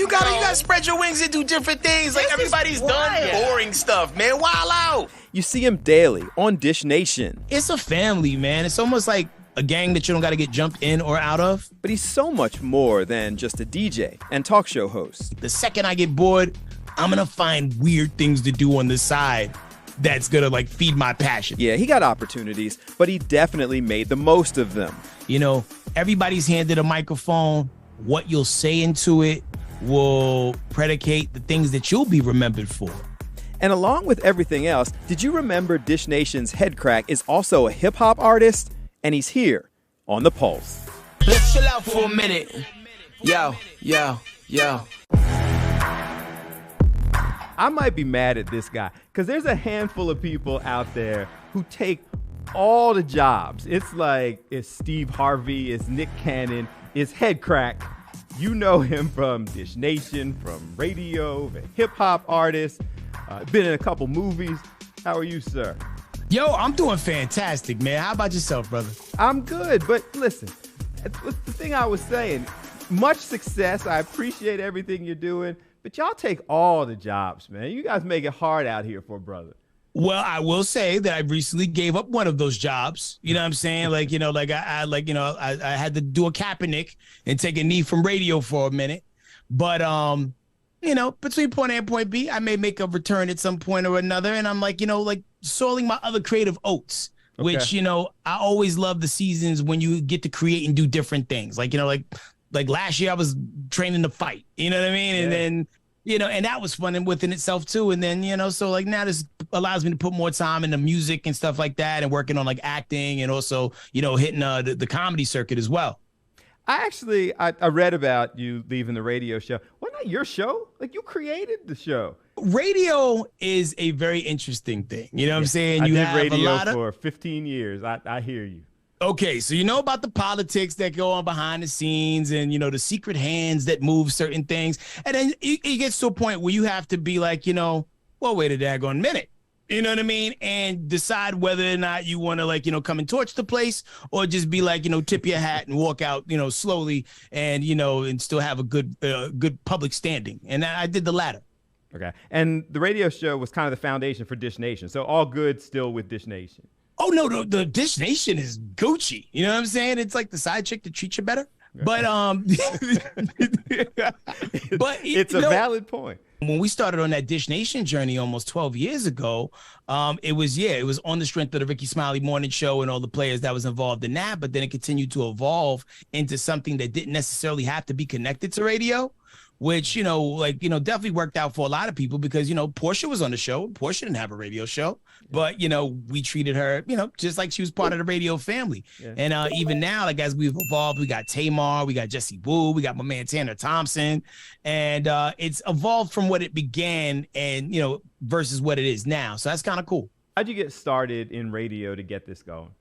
you gotta spread your wings and do different things. Like, everybody's done boring stuff, man. Wild out. You see him daily on Dish Nation. It's a family, man. It's almost like a gang that you don't gotta get jumped in or out of. But he's so much more than just a DJ and talk show host. The second I get bored, I'm gonna find weird things to do on the side that's gonna, like, feed my passion. Yeah, he got opportunities, but he definitely made the most of them. You know, everybody's handed a microphone. What you'll say into it will predicate the things that you'll be remembered for. And along with everything else, did you remember Dish Nation's Headkrack is also a hip-hop artist? And he's here on The Pulse. Let's chill out for a minute. Yo. I might be mad at this guy because there's a handful of people out there who take all the jobs. It's like it's Steve Harvey, it's Nick Cannon, it's Headkrack. You know him from Dish Nation, from radio, the hip-hop artist, been in a couple movies. How are you, sir? Yo, I'm doing fantastic, man. How about yourself, brother? I'm good, but listen, what's the thing I was saying? Much success. I appreciate everything you're doing, but y'all take all the jobs, man. You guys make it hard out here for a brother. Well, I will say that I recently gave up one of those jobs. You know what I'm saying? Like, you know, like I had to do a Kaepernick and take a knee from radio for a minute. But, you know, between point A and point B, I may make a return at some point or another. And I'm like, you know, like soiling my other creative oats, which, you know, I always love the seasons when you get to create and do different things. Like, you know, like last year I was training to fight, you know what I mean? Yeah. And then, you know, and that was fun within itself too. And then, you know, so like now this allows me to put more time into music and stuff like that and working on like acting and also, you know, hitting the comedy circuit as well. I read about you leaving the radio show. Wasn't that your show? Like, you created the show. Radio is a very interesting thing. You know what I'm saying? I did radio for 15 years. I hear you. Okay, so you know about the politics that go on behind the scenes and, you know, the secret hands that move certain things. And then it gets to a point where you have to be like, you know, well, wait a daggone minute. You know what I mean? And decide whether or not you want to, like, you know, come and torch the place or just be like, you know, tip your hat and walk out, you know, slowly and, you know, and still have a good public standing. And I did the latter. Okay. And the radio show was kind of the foundation for Dish Nation. So all good still with Dish Nation. Oh, no, the Dish Nation is Gucci. You know what I'm saying? It's like the side chick that treats you better. But but it's a valid point. When we started on that Dish Nation journey almost 12 years ago, it was on the strength of the Ricky Smiley morning show and all the players that was involved in that. But then it continued to evolve into something that didn't necessarily have to be connected to radio, which, you know, like, you know, definitely worked out for a lot of people because, you know, Portia was on the show. Portia didn't have a radio show, but, you know, we treated her, you know, just like she was part of the radio family. Yeah. And even now, like, as we've evolved, we got Tamar, we got Jesse Wu, we got my man Tanner Thompson, and it's evolved from what it began and, you know, versus what it is now. So that's kind of cool. How'd you get started in radio to get this going?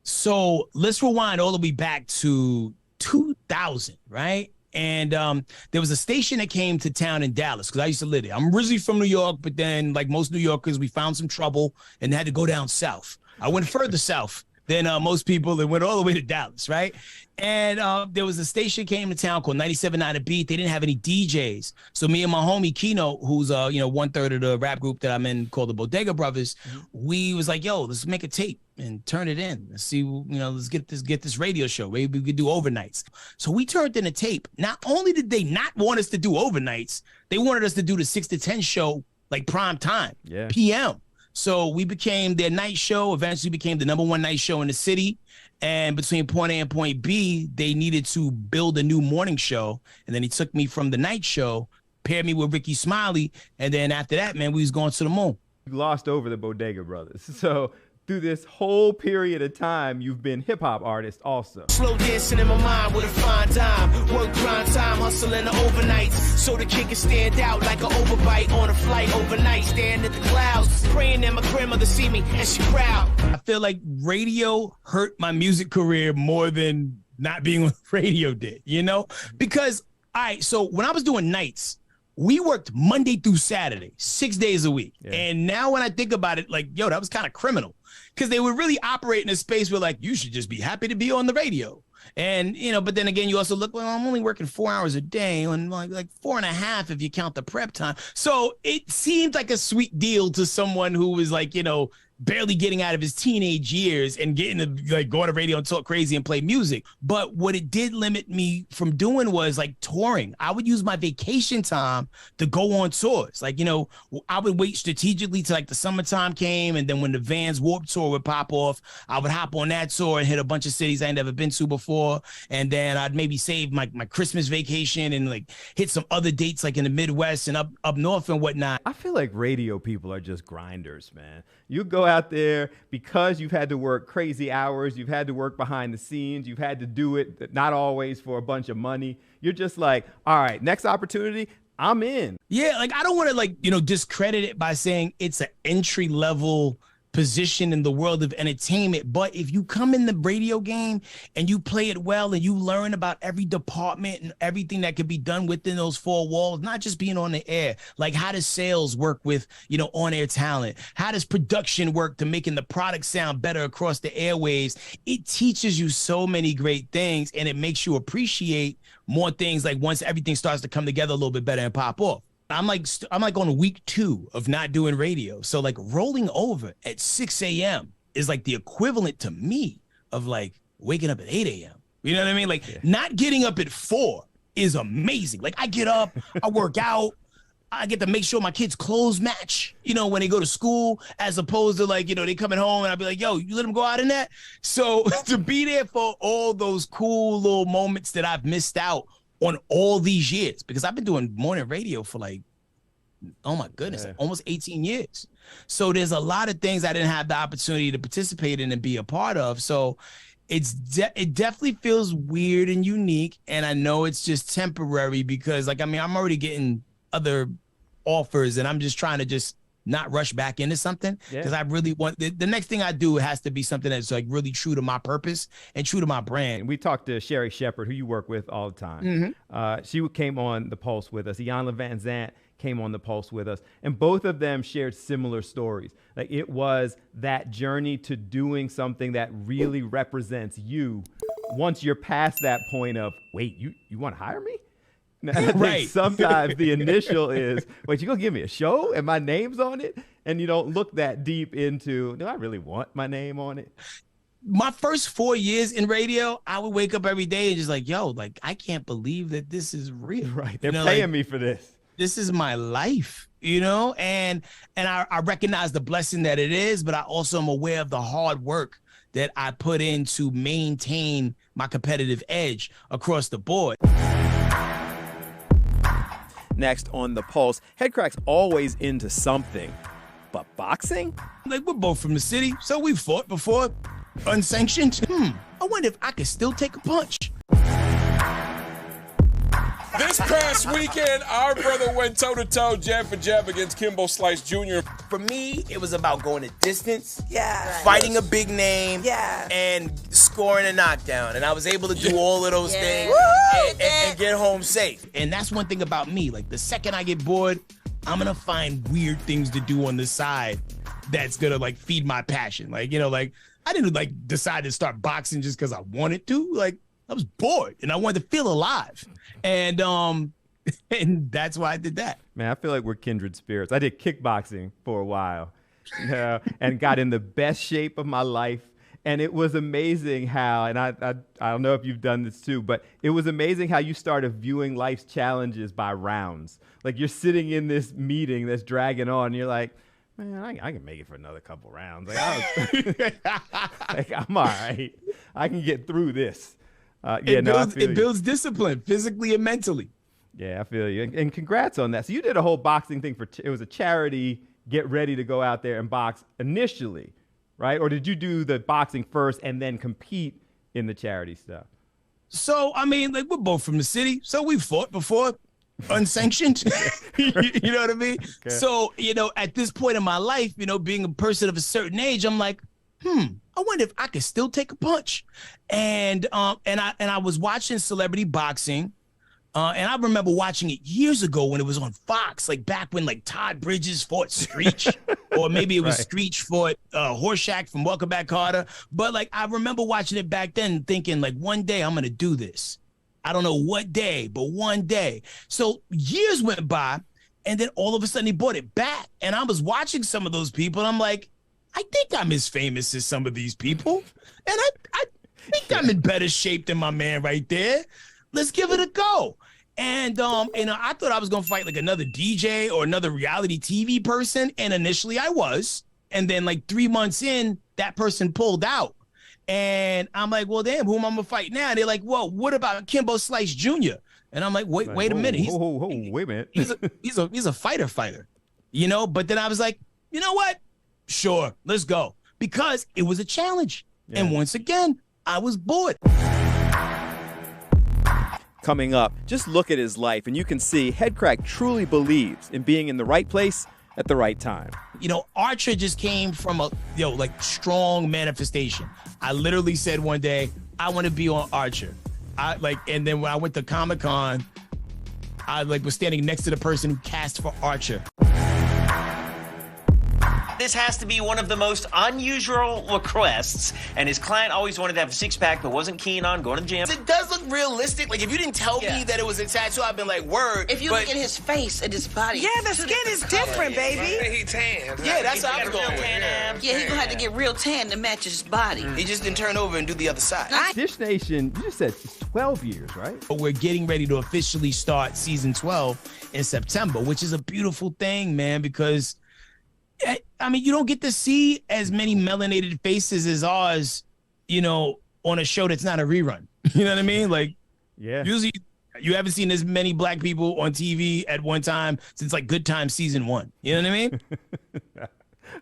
So let's rewind all the way back to 2000, right? And there was a station that came to town in Dallas because I used to live there. I'm originally from New York, but then, like most New Yorkers, we found some trouble and had to go down south. I went further south than most people and went all the way to Dallas, right? And there was a station came to town called 97.9 The Beat. They didn't have any DJs. So me and my homie Kino, who's, you know, 1/3 of the rap group that I'm in called the Bodega Brothers, we was like, yo, let's make a tape and turn it in. Let's see, you know, let's get this radio show. Maybe we could do overnights. So we turned in a tape. Not only did they not want us to do overnights, they wanted us to do the 6 to 10 show, like prime time, PM. So we became their night show, eventually became the #1 night show in the city. And between point A and point B, they needed to build a new morning show. And then he took me from the night show, paired me with Ricky Smiley. And then after that, man, we was going to the moon. You glossed over the Bodega Brothers. So through this whole period of time, you've been hip-hop artist also. Slow dancing in my mind with a fine dime. Work grind time, hustling the overnights. So the kid can stand out like an overbite on a flight overnight. Staring at the clouds, praying that my grandmother see me and she proud. I feel like radio hurt my music career more than not being on the radio did, you know? Because, all right, so when I was doing nights, we worked Monday through Saturday, 6 days a week. Yeah. And now when I think about it, like, yo, that was kind of criminal. Because they would really operate in a space where, like, you should just be happy to be on the radio. And, but then again, you also look, well, I'm only working 4 hours a day, and like 4.5 if you count the prep time. So it seemed like a sweet deal to someone who was like, barely getting out of his teenage years and getting to like go on the radio and talk crazy and play music. But what it did limit me from doing was like touring. I would use my vacation time to go on tours. Like, I would wait strategically till like the summertime came. And then when the Vans Warped Tour would pop off, I would hop on that tour and hit a bunch of cities I ain't never been to before. And then I'd maybe save my Christmas vacation and like hit some other dates like in the Midwest and up north and whatnot. I feel like radio people are just grinders, man. You go out there because you've had to work crazy hours, you've had to work behind the scenes, you've had to do it not always for a bunch of money. You're just like, all right, next opportunity, I'm in. Yeah, like I don't want to discredit it by saying it's an entry level position in the world of entertainment, but if you come in the radio game and you play it well and you learn about every department and everything that can be done within those four walls, not just being on the air, like how does sales work with on-air talent, how does production work to making the product sound better across the airwaves, it teaches you so many great things, and it makes you appreciate more things like once everything starts to come together a little bit better and pop off. I'm like on week 2 of not doing radio. So like rolling over at 6 a.m. is like the equivalent to me of like waking up at 8 a.m. You know what I mean? Like not getting up at 4 is amazing. Like I get up, I work out, I get to make sure my kids' clothes match, when they go to school, as opposed to like, they coming home and I'll be like, yo, you let them go out in that? So to be there for all those cool little moments that I've missed out on all these years, because I've been doing morning radio for like, oh my goodness, like almost 18 years. So there's a lot of things I didn't have the opportunity to participate in and be a part of. So it definitely feels weird and unique. And I know it's just temporary because I'm already getting other offers and I'm just trying to just not rush back into something because I really want the next thing I do has to be something that's like really true to my purpose and true to my brand. We talked to Sherry Shepard, who you work with all the time. Mm-hmm. She came on The Pulse with us. Iyanla Van Zant came on The Pulse with us, and both of them shared similar stories. Like it was that journey to doing something that really represents you. Once you're past that point of, wait, you want to hire me? Now, I think sometimes the initial is, wait, you gonna give me a show and my name's on it? And you don't look that deep into, do I really want my name on it? My first 4 years in radio, I would wake up every day and just like, yo, like, I can't believe that this is real. Right, they're paying me for this. This is my life, and I recognize the blessing that it is, but I also am aware of the hard work that I put in to maintain my competitive edge across the board. Next on The Pulse, Headkrack's always into something, but boxing? Like we're both from the city, so we fought before, unsanctioned. I wonder if I could still take a punch. This past weekend, our brother went toe-to-toe, jab for jab against Kimbo Slice Jr. For me, it was about going the distance, fighting a big name, and scoring a knockdown. And I was able to do all of those things and get home safe. And that's one thing about me. Like the second I get bored, I'm gonna find weird things to do on the side that's gonna like feed my passion. Like, like I didn't like decide to start boxing just because I wanted to. Like I was bored and I wanted to feel alive. And that's why I did that. Man, I feel like we're kindred spirits. I did kickboxing for a while, and got in the best shape of my life. And it was amazing how, and I don't know if you've done this too, but it was amazing how you started viewing life's challenges by rounds. Like you're sitting in this meeting that's dragging on, and you're like, man, I can make it for another couple rounds. Like, like I'm all right. I can get through this. It builds discipline physically and mentally. Yeah, I feel you. And congrats on that. So you did a whole boxing thing it was a charity, get ready to go out there and box initially, right? Or did you do the boxing first and then compete in the charity stuff? So, like we're both from the city, so we fought before, unsanctioned. You know what I mean? Okay. So, at this point in my life, being a person of a certain age, I'm like, I wonder if I could still take a punch. And I was watching celebrity boxing And I remember watching it years ago when it was on Fox, like back when like Todd Bridges fought Screech, or maybe it was Screech fought Horshack from Welcome Back, Carter. But like I remember watching it back then, thinking like one day I'm gonna do this. I don't know what day, but one day. So years went by, and then all of a sudden he brought it back, and I was watching some of those people, and I'm like, I think I'm as famous as some of these people, and I think I'm in better shape than my man right there. Let's give it a go. And I thought I was gonna fight like another DJ or another reality TV person, and initially I was, and then like 3 months in, that person pulled out, and I'm like, well, damn, who am I gonna fight now? And they're like, well, what about Kimbo Slice Jr.? And I'm like, wait a minute, wait a minute, he's a fighter, you know. But then I was like, you know what? Sure, let's go, because it was a challenge, and once again, I was bored. Coming up, just look at his life and you can see Headkrack truly believes in being in the right place at the right time. You know, Archer just came from a like strong manifestation. I literally said one day, I want to be on Archer. And then when I went to Comic-Con, I was standing next to the person who cast for Archer. This has to be one of the most unusual requests, and his client always wanted to have a six-pack but wasn't keen on going to the gym. It does look realistic. Like, if you didn't tell me that it was a tattoo, I'd been like, word. If you look at his face and his body. Yeah, the skin is different, baby. He tan. Yeah, that's how I was going with. Yeah, he's gonna have to get real tan to match his body. He just didn't turn over and do the other side. Dish Nation, you just said 12 years, right? But we're getting ready to officially start season 12 in September, which is a beautiful thing, man, because I mean, you don't get to see as many melanated faces as ours, you know, on a show that's not a rerun. You know what I mean? Like, usually you haven't seen as many black people on TV at one time since like Good Times season 1. You know what I mean?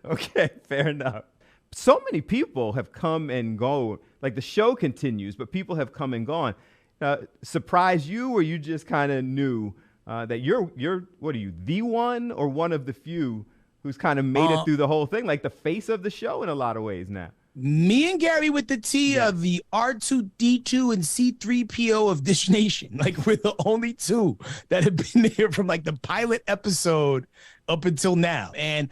Okay, fair enough. So many people have come and gone. Like, the show continues, but people have come and gone. Surprise you, or you just kind of knew that you're what are you, the one or one of the few who's kind of made it through the whole thing, like the face of the show in a lot of ways now? Me and Gary with the T are the R2-D2 and C3PO of Dish Nation. Like, we're the only two that have been here from like the pilot episode up until now. And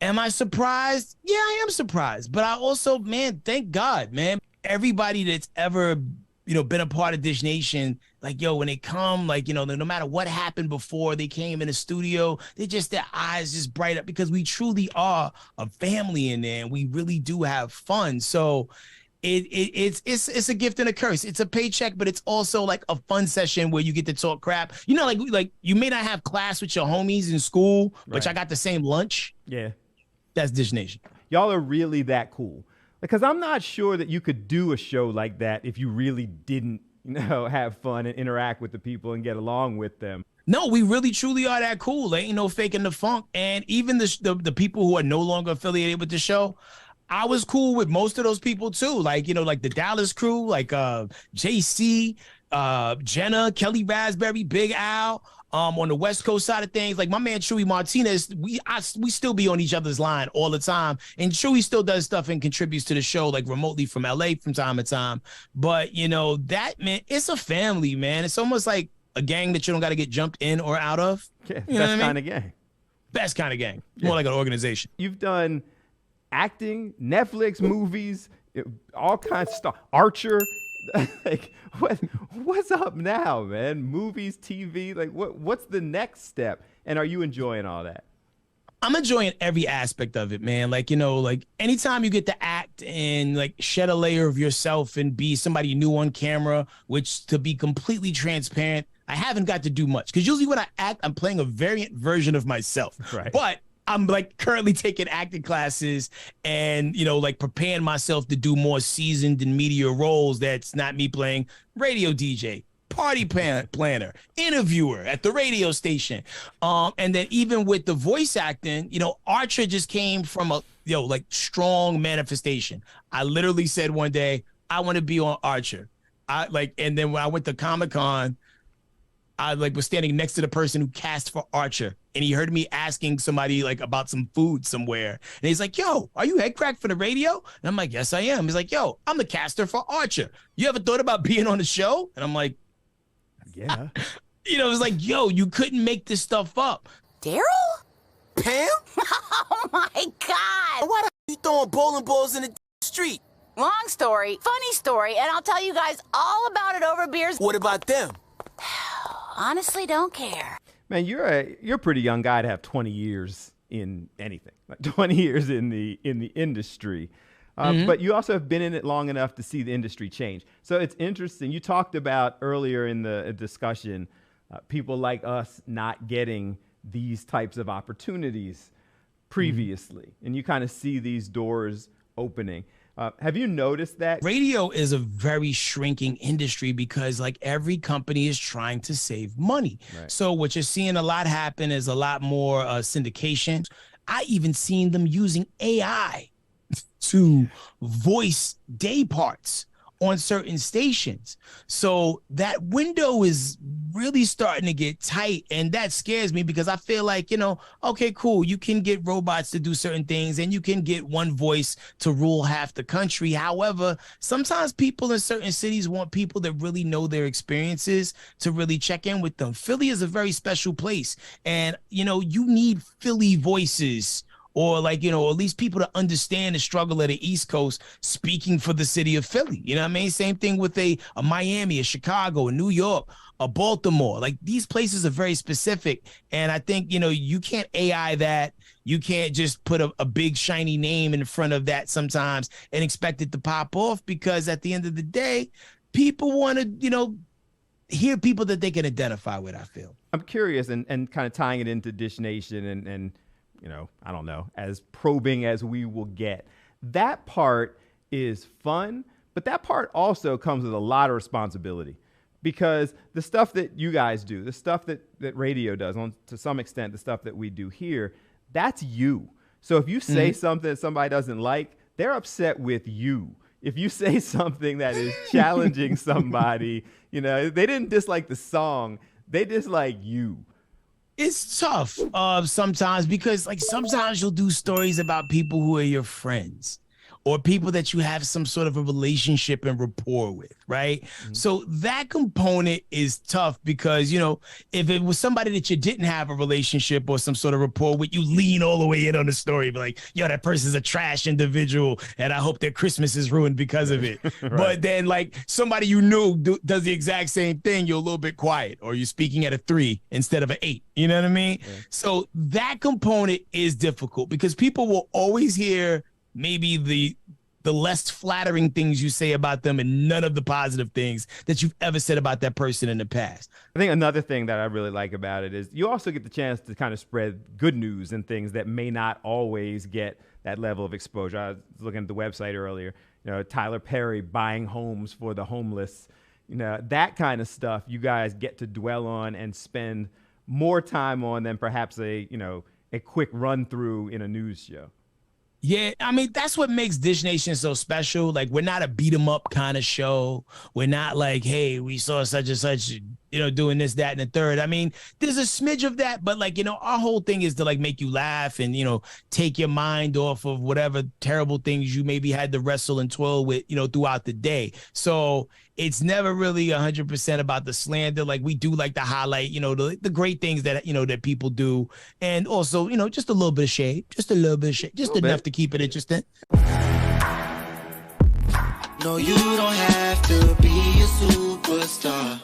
am I surprised? Yeah, I am surprised. But I also, man, thank God, man. Everybody that's ever, you know, been a part of Dish Nation, like, yo, when they come, like, you know, no matter what happened before they came in the studio, their eyes just bright up, because we truly are a family in there, and we really do have fun. So it's a gift and a curse. It's a paycheck, but it's also like a fun session where you get to talk crap. You know, like you may not have class with your homies in school, but y'all got the same lunch. Yeah. That's Dish Nation. Y'all are really that cool. Because I'm not sure that you could do a show like that if you really didn't, you know, have fun and interact with the people and get along with them. No, we really truly are that cool. There ain't no faking the funk. And even the people who are no longer affiliated with the show, I was cool with most of those people too. Like, you know, like the Dallas crew, like JC, Jenna, Kelly Raspberry, Big Al. On the West Coast side of things, like my man Chewy Martinez, we still be on each other's line all the time. And Chewy still does stuff and contributes to the show, like remotely from LA from time to time. But, you know, that, man, it's a family, man. It's almost like a gang that you don't got to get jumped in or out of. Yeah, you know best kind of gang. Best kind of gang. More like an organization. You've done acting, Netflix movies, all kinds of stuff. Archer. Like, what's up now, man? Movies, TV, like what's the next step? And are you enjoying all that? I'm enjoying every aspect of it, man. Like, you know, like anytime you get to act and like shed a layer of yourself and be somebody new on camera, which, to be completely transparent, I haven't got to do much, because usually when I act, I'm playing a variant version of myself. Right. But I'm like currently taking acting classes and, you know, like preparing myself to do more seasoned and meatier roles. That's not me playing radio DJ, party planner, interviewer at the radio station. And then even with the voice acting, you know, Archer just came from a, like strong manifestation. I literally said one day, I want to be on Archer. And then when I went to Comic-Con, I was standing next to the person who cast for Archer, and he heard me asking somebody like about some food somewhere. And he's like, yo, are you Headkrack for the radio? And I'm like, yes, I am. He's like, yo, I'm the caster for Archer. You ever thought about being on the show? And I'm like, Yeah. You know, it was like, yo, you couldn't make this stuff up. Daryl? Pam? Oh my God! Why the you throwing bowling balls in the street? Long story, funny story, and I'll tell you guys all about it over beers. What about them? Honestly, don't care. Man, you're a pretty young guy to have 20 years in anything, like 20 years in the industry. But you also have been in it long enough to see the industry change. So it's interesting. You talked about earlier in the discussion, people like us not getting these types of opportunities previously, and you kind of see these doors opening. Have you noticed that? Radio is a very shrinking industry because like every company is trying to save money. Right. So what you're seeing a lot happen is a lot more syndication. I even seen them using AI to voice day parts on certain stations. So that window is really starting to get tight, and that scares me because I feel like, you know, okay, cool, you can get robots to do certain things and you can get one voice to rule half the country. However, sometimes people in certain cities want people that really know their experiences to really check in with them. Philly is a very special place, and you know, you need Philly voices, or like, you know, at least people to understand the struggle of the East Coast speaking for the city of Philly. You know what I mean? Same thing with a Miami, a Chicago, a New York, a Baltimore. Like these places are very specific. And I think, you know, you can't AI that. You can't just put a big shiny name in front of that sometimes and expect it to pop off, because at the end of the day, people want to, you know, hear people that they can identify with, I feel. I'm curious, and kind of tying it into Dish Nation and you know, I don't know, as probing as we will get. That part is fun, but that part also comes with a lot of responsibility, because the stuff that you guys do, the stuff that radio does, to some extent, the stuff that we do here, that's you. So if you say something that somebody doesn't like, they're upset with you. If you say something that is challenging somebody, you know, they didn't dislike the song, they dislike you. It's tough sometimes, because like sometimes you'll do stories about people who are your friends or people that you have some sort of a relationship and rapport with, right? So that component is tough because, you know, if it was somebody that you didn't have a relationship or some sort of rapport with, you lean all the way in on the story, be like, yo, that person's a trash individual and I hope their Christmas is ruined because of it. Right. But then like somebody you knew does the exact same thing, you're a little bit quiet, or you're speaking at a 3 instead of an 8. You know what I mean? Yeah. So that component is difficult because people will always hear maybe the less flattering things you say about them and none of the positive things that you've ever said about that person in the past. I think another thing that I really like about it is you also get the chance to kind of spread good news and things that may not always get that level of exposure. I was looking at the website earlier, you know, Tyler Perry buying homes for the homeless, you know, that kind of stuff you guys get to dwell on and spend more time on than perhaps a quick run through in a news show. Yeah, I mean, that's what makes Dish Nation so special. Like, we're not a beat 'em up kind of show. We're not like, hey, we saw such and such, you know, doing this, that, and the third. I mean, there's a smidge of that, but like, you know, our whole thing is to like make you laugh and, you know, take your mind off of whatever terrible things you maybe had to wrestle and toil with, you know, throughout the day. So it's never really 100% about the slander. Like, we do like to highlight, you know, the great things that, you know, that people do. And also, you know, just a little bit of shade, just enough to keep it interesting. No, you don't have to be a superstar.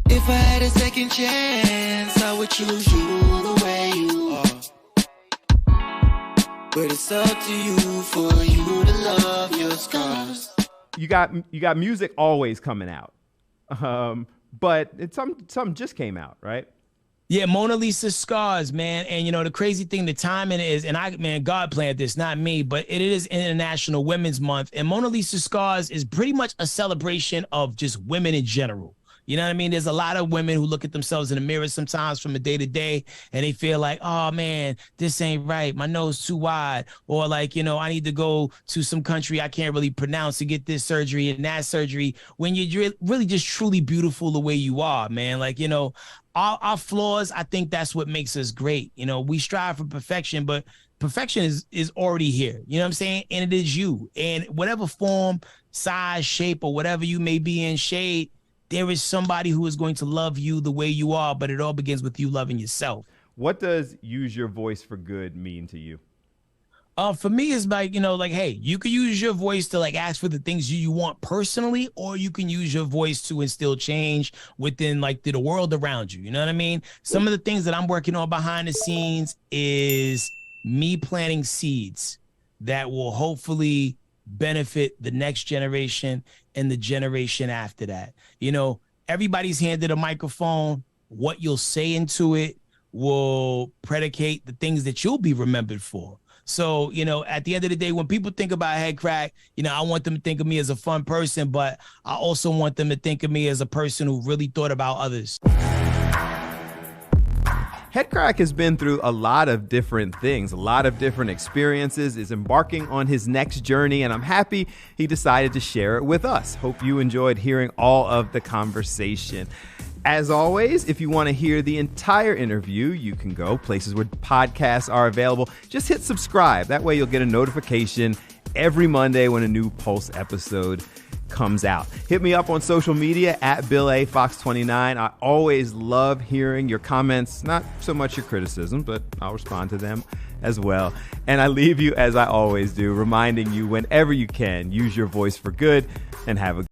If I had a second chance, I would choose you the way you are. But it's up to you for you to love your scars. You got music always coming out, but some just came out, right? Yeah, Mona Lisa's Scars, man. And, you know, the crazy thing, the timing is, and God planned this, not me, but it is International Women's Month. And Mona Lisa's Scars is pretty much a celebration of just women in general. You know what I mean? There's a lot of women who look at themselves in the mirror sometimes from a day to day, and they feel like, oh man, this ain't right. My nose too wide. Or like, you know, I need to go to some country I can't really pronounce to get this surgery and that surgery, when you're really just truly beautiful the way you are, man. Like, you know, our flaws, I think that's what makes us great. You know, we strive for perfection, but perfection is already here. You know what I'm saying? And it is you. And whatever form, size, shape, or whatever you may be in, shade, there is somebody who is going to love you the way you are, but it all begins with you loving yourself. What does use your voice for good mean to you? For me, it's like, hey, you can use your voice to like ask for the things you want personally, or you can use your voice to instill change within like the world around you. You know what I mean? Some of the things that I'm working on behind the scenes is me planting seeds that will hopefully benefit the next generation and the generation after that. Everybody's handed a microphone. What you'll say into it will predicate the things that you'll be remembered for. So, at the end of the day, when people think about Headkrack, I want them to think of me as a fun person, but I also want them to think of me as a person who really thought about others. Headkrack has been through a lot of different things, a lot of different experiences, is embarking on his next journey, and I'm happy he decided to share it with us. Hope you enjoyed hearing all of the conversation. As always, if you want to hear the entire interview, you can go places where podcasts are available. Just hit subscribe. That way you'll get a notification every Monday when a new Pulse episode comes out. Hit me up on social media at BillAFox29. I always love hearing your comments, not so much your criticism, but I'll respond to them as well. And I leave you, as I always do, reminding you whenever you can, use your voice for good and have a